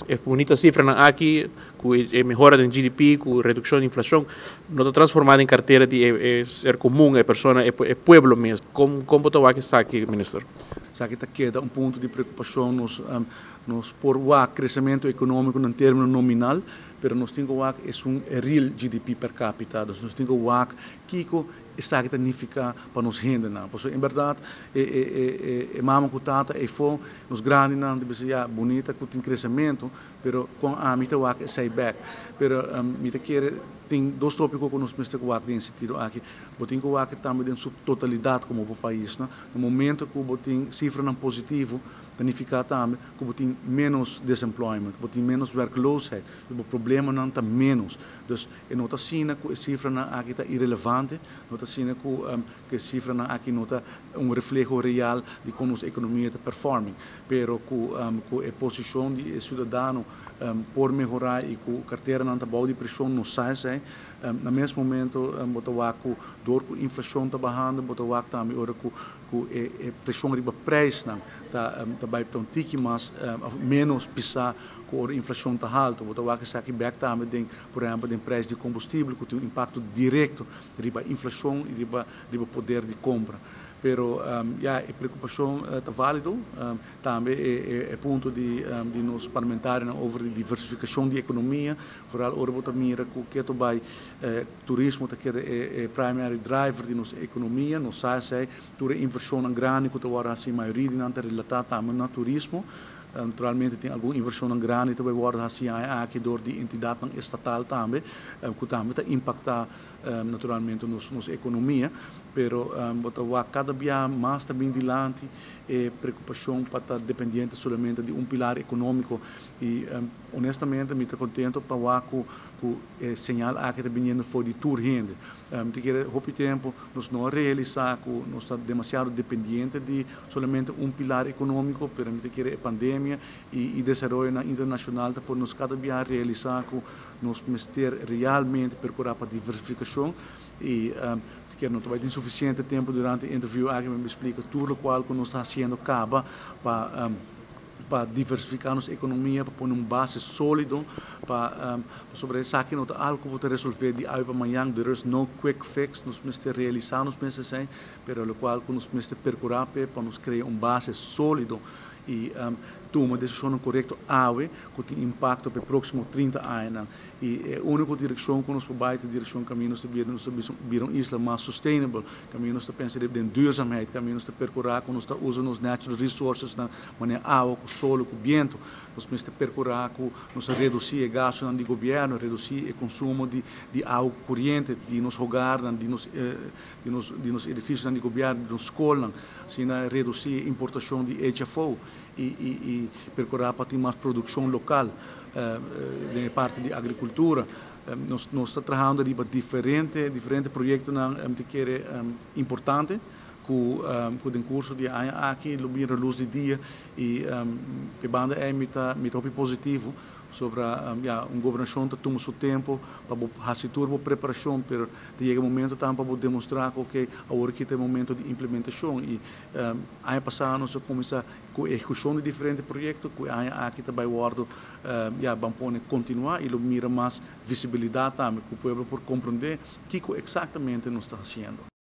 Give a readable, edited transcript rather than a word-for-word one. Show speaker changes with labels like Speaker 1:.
Speaker 1: É bonita cifra aqui, com a melhora do GDP, com redução da inflação, não está transformada em carteira de ser comum, a pessoa, é povo mesmo. Como está aqui, sabe, ministro?
Speaker 2: Sabe que queda ponto de preocupação nos por o crescimento econômico em termos nominal, mas nós temos real GDP per capita, nós temos que está que significa para nos render não, porque em verdade mama kutata foi nos grandes não deve ser bonita que tem crescimento, pero com a mita wak sai back, pero mita quer tem dois tópicos que nós precisamos ter em sentido aqui, botem que o também em sua totalidade como o país, não? No momento que botem cifra não positivo, significa também que botem menos desemployment, botem menos werkloosheid, o problema não está menos, dus não está sendo que a cifra não aqui está irrelevante, não está sendo que a cifra não aqui não está reflexo real de como a economia está performing, pero que a posição de cidadão por melhorar e que a carteira não está boa de pressão não sai, no mesmo momento botar que door a inflação está bajando, botar que também ora que a pressão riba preço não está vai para tique mais menos pisar que a inflação está alta, botar que está aqui back também tem por exemplo tem preço de combustível que tem impacto direto riba inflação e riba poder de compra. Pero a preocupação está válido, também é ponto de nos parlamentares over a diversificação da economia, vooral ora mira que tu vai turismo que é primary driver de nossa economia, nós sai toda inversão em grande que agora assim maioria de nanta relatada também no turismo. Naturalmente tem alguma inversão em grande que vai agora assim aqui door de entidade estatal também, que também está impactar naturalmente nossa economia, pero cada dia mais também dilante preocupação para estar dependente somente de pilar econômico e honestamente me estou contente para o sinal que está vindo foi de tour rende. Te quero houve tempo nós não realizar que nós está demasiado dependente de somente pilar econômico, pero me quero a pandemia e desenvolvimento internacional para nós cada dia realizar que nós mestre realmente procurar para diversificação e que não vai ter suficiente tempo durante a entrevista que me explica tudo o qual que nós está fazendo acaba para diversificar nossa economia, para pôr base sólido, para sobre isso que não está algo para resolver de hoje para amanhã, there is no quick fix, nós precisamos realizar nos meses sem, pero o qual que nós precisamos procurar para nos criar base sólido e tomar decisão correta hoje que tem impacto para os próximos 30 anos e a única direção que nós podemos ter direção caminhos de vir uma isla mais sustainable, caminhos de pensar em duurzaamheid, caminhos de procurar que nós usamos os natural resources na maneira água, com solo, com vento, nós precisamos procurar que nós reduzir o gasto do governo, reduzir o consumo de água corrente de nos hogar, de nos edifícios do governo, de nos escolas, assim reduzir a importação de HFO e procurar para ter mais produção local da parte de agricultura. Nós estamos trabalhando em diferentes projetos que é importante que o curso de aqui ilumina a luz do dia e a banda é muito positivo sobre governação que toma seu tempo para fazer toda a preparação, mas chega o momento também para demonstrar que agora que tem momento de implementação e ano passado nós começamos com a execução de diferentes projetos que aqui também vamos continuar e ilumina mais visibilidade também que o povo por compreender o que exatamente nós está fazendo.